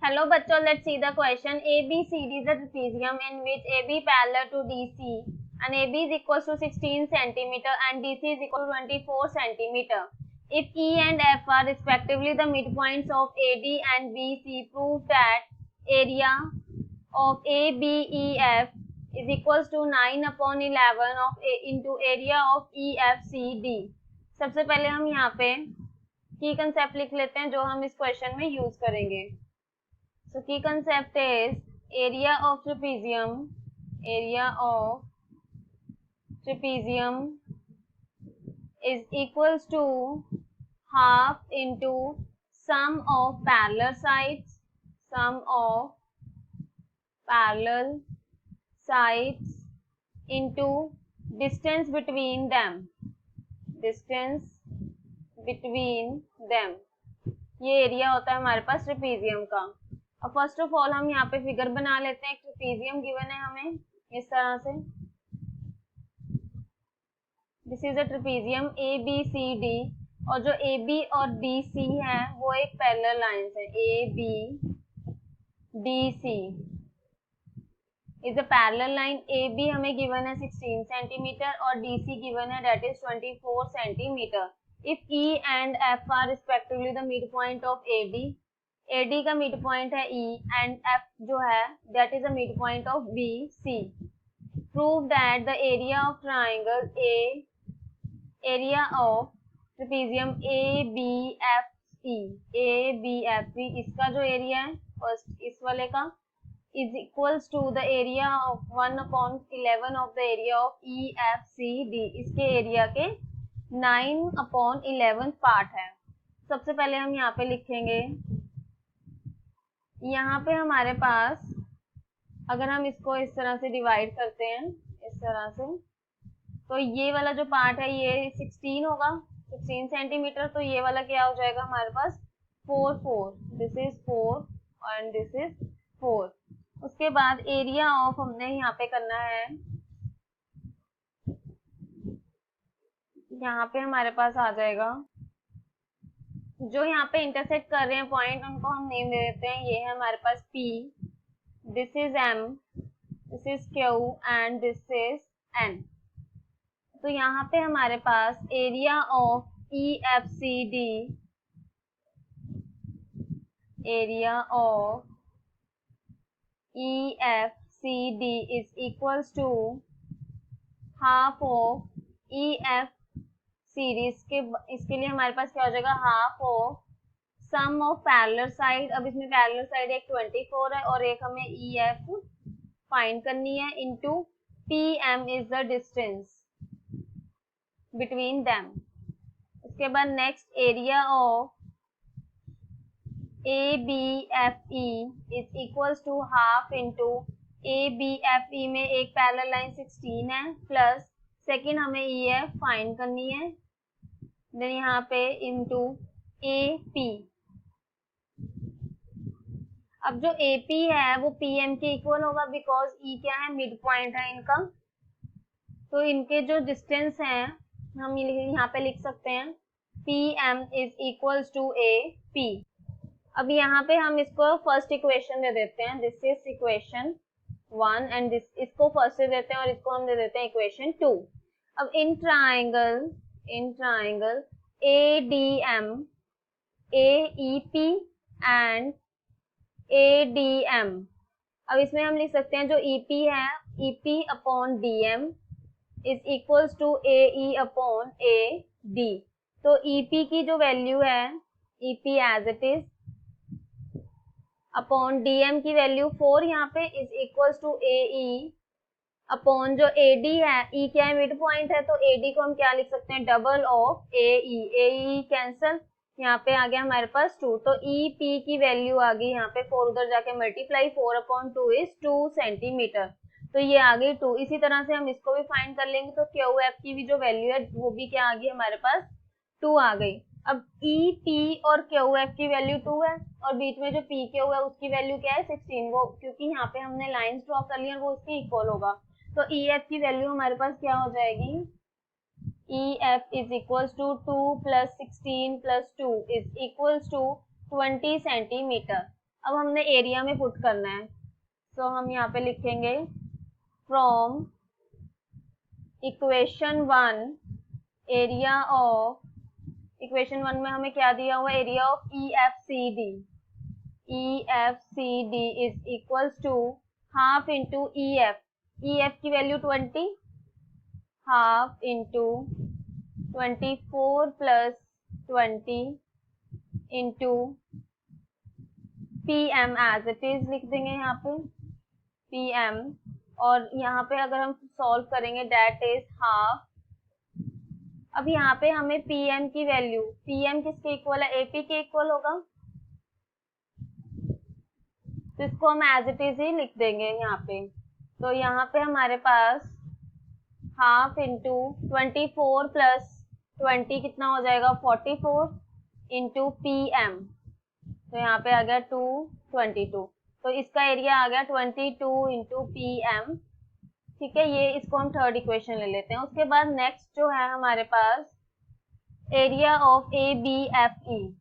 Hello बच्चों, let's see the question. ABCD is a trapezium in which AB parallel to DC and AB is equals to 16 centimeter and DC is equal to 24 centimeter. If E and F are respectively the midpoints of AD and BC, prove that area of ABEF is equals to 9 upon 11 of A into area of EFCD. सबसे पहले हम यहाँ पे की concept लिख लेते हैं जो हम इस क्वेश्चन में यूज करेंगे. So key concept is area of trapezium is equals to half into sum of parallel sides into distance between them. ये एरिया होता है हमारे पास ट्रेपेजियम का. अब फर्स्ट ऑफ ऑल हम यहाँ पे फिगर बना लेते हैं. एक ट्रेपेजियम गिवन है हमें इस तरह से. This is a trapezium A B C D और जो ए बी और डी सी है वो एक पैरेलल लाइंस है. A B D C is a parallel line. A B हमें गिवन है 16 सेंटीमीटर और डी सी गिवन है that is 24 centimetre. If E and F are respectively the midpoint of AD, AD का midpoint है E and F जो है that is the midpoint of BC. Prove that the area of triangle area of trapezium ABFE इसका जो area है first इस वाले का is equals to the area of 1 upon 11 of the area of EFCD. इसके area के 9 upon 11 part है. सबसे पहले हम यहाँ पे लिखेंगे. यहाँ पे हमारे पास अगर हम इसको इस तरह से डिवाइड करते हैं इस तरह से तो ये वाला जो पार्ट है ये 16 होगा 16 सेंटीमीटर. तो ये वाला क्या हो जाएगा हमारे पास 4 this is 4 and this is 4. उसके बाद एरिया ऑफ हमने यहाँ पे करना है. यहाँ पे हमारे पास आ जाएगा जो यहाँ पे इंटरसेक्ट कर रहे हैं पॉइंट उनको हम नेम दे देते हैं. ये है हमारे पास P, this is M, this is Q and this is N. तो यहाँ पे हमारे पास area of EFCD is equals to half of EF series के. इसके लिए हमारे पास क्या हो जाएगा half of sum of parallel side. अब इसमें पैरेलल साइड एक 24 है और एक हमें EF फाइंड करनी है into PM is the distance between them. उसके बाद next area of ABFE is equals to half into ABFE में एक पैरेलल लाइन 16 है प्लस सेकेंड हमें EF फाइंड करनी है. देन यहाँ पे इनटू AP. अब जो AP है वो PM के इक्वल होगा बिकॉज E क्या है मिड पॉइंट है इनका. तो इनके जो डिस्टेंस है हम यहाँ पे लिख सकते हैं PM is equals to AP. अब यहाँ पे हम इसको फर्स्ट इक्वेशन दे देते हैं. दिस इज इक्वेशन 1 एंड इसको फर्स्ट दे देते हैं और इसको हम दे देते हैं इक्वेशन 2. अब in triangle ADM AEP and ADM. अब इसमें हम लिख सकते हैं जो EP है EP upon DM is equals to AE upon AD. तो EP की जो वैल्यू है EP as it is upon DM की वैल्यू 4 यहाँ पे is equals to AE upon जो AD है E क्या है मिड पॉइंट है तो AD को हम क्या लिख सकते हैं डबल ऑफ AE कैंसल. यहाँ पे आ गया हमारे पास 2. तो EP की वैल्यू आ गई यहाँ पे 4 उधर जाके मल्टीप्लाई 4 अपॉन 2 इज 2 सेंटीमीटर. तो ये आ गई 2. इसी तरह से हम इसको भी फाइंड कर लेंगे. तो QF की भी जो वैल्यू है वो भी क्या आ गई हमारे पास 2 आ गई. अब EP और QF की वैल्यू 2 है और बीच में जो PQ है उसकी वैल्यू क्या है 16. वो क्योंकि यहाँ पे हमने लाइंस ड्रॉ कर ली है वो उसके इक्वल होगा. तो EF की वैल्यू हमारे पास क्या हो जाएगी EF is equals to 2 plus 16 plus 2 is equals to 20 centimetre. अब हमने एरिया में पुट करना है, तो हम यहाँ पे लिखेंगे from equation 1 area of, equation 1 में हमें क्या दिया हुआ, area of EFCD, EFCD is equals to half into EF, EF की value 20, half into 24 plus 20 into PM as it is लिख देंगे यहाँ पे PM, और यहाँ पे अगर हम सॉल्व करेंगे डेट इज हाफ। अब यहाँ पे हमें PM की वैल्यू, PM किसके इक्वल है, AP के इक्वल होगा, तो इसको हम एज इट इज ही लिख देंगे यहाँ पे। तो यहाँ पे हमारे पास हाफ इंटू 24 प्लस 20 कितना हो जाएगा 44 इंटू PM, तो यहाँ पे आ गया 222, तो इसका एरिया आ गया 22 इंटू PM। ठीक है, ये इसको हम थर्ड इक्वेशन ले लेते हैं। उसके बाद नेक्स्ट जो है हमारे पास area of ABFE,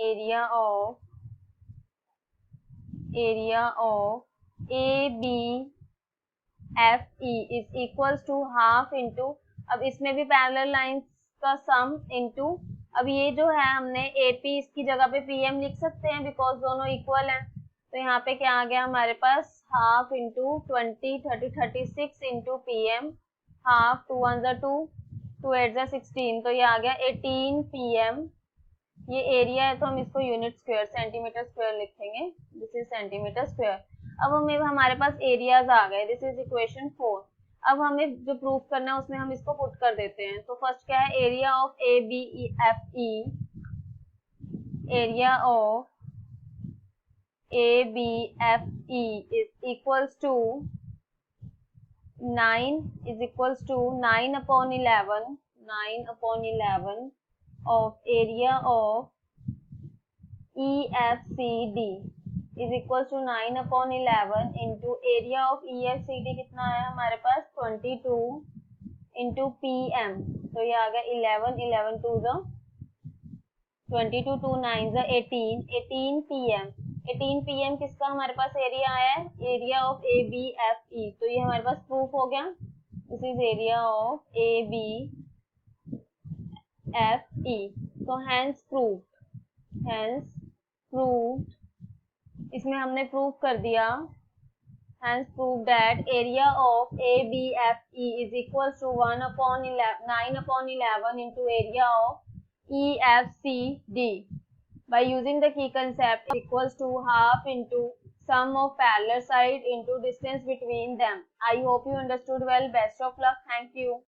area of ABFE is equals to half into, अब इसमें भी पैरेलल लाइंस का सम इंटू, अब ये जो है हमने AP इसकी जगह पे PM लिख सकते हैं बिकॉज दोनों इक्वल हैं, तो यहाँ पे क्या आ गया हमारे पास half into 20 30 36 into PM, half 2 1 2 2 8 16, तो ये आ गया 18 PM। ये एरिया है तो हम इसको यूनिट स्क्वायर सेंटीमीटर स्क्वायर लिखेंगे, दिस इज सेंटीमीटर स्क्वायर। अब हमें हमारे पास एरियाज आ गए, दिस इज इक्वेशन 4। अब हमें जो प्रूफ करना है उसमें हम इसको पुट कर देते हैं। तो फर्स्ट क्या है, area of ABFE, area of ABFE is equals to 9 upon 11 of area of EFCD is equals to 9 upon 11 into area of EFCD कितना है हमारे पास 22 into PM, तो ये आ गया 11 2 the 22 2 9 the 18 PM, 18 PM किसका हमारे पास एरिया आया है, एरिया ऑफ ABFE, तो ये हमारे पास प्रूफ हो गया, this is area of ABFE, तो हैंस प्रूव्ड, इसमें हमने प्रूव कर दिया, hence prove that area of ABFE is equal to 9 upon 11 into area of EFCD by using the key concept is equals to half into sum of parallel side into distance between them. I hope you understood well. Best of luck. Thank you.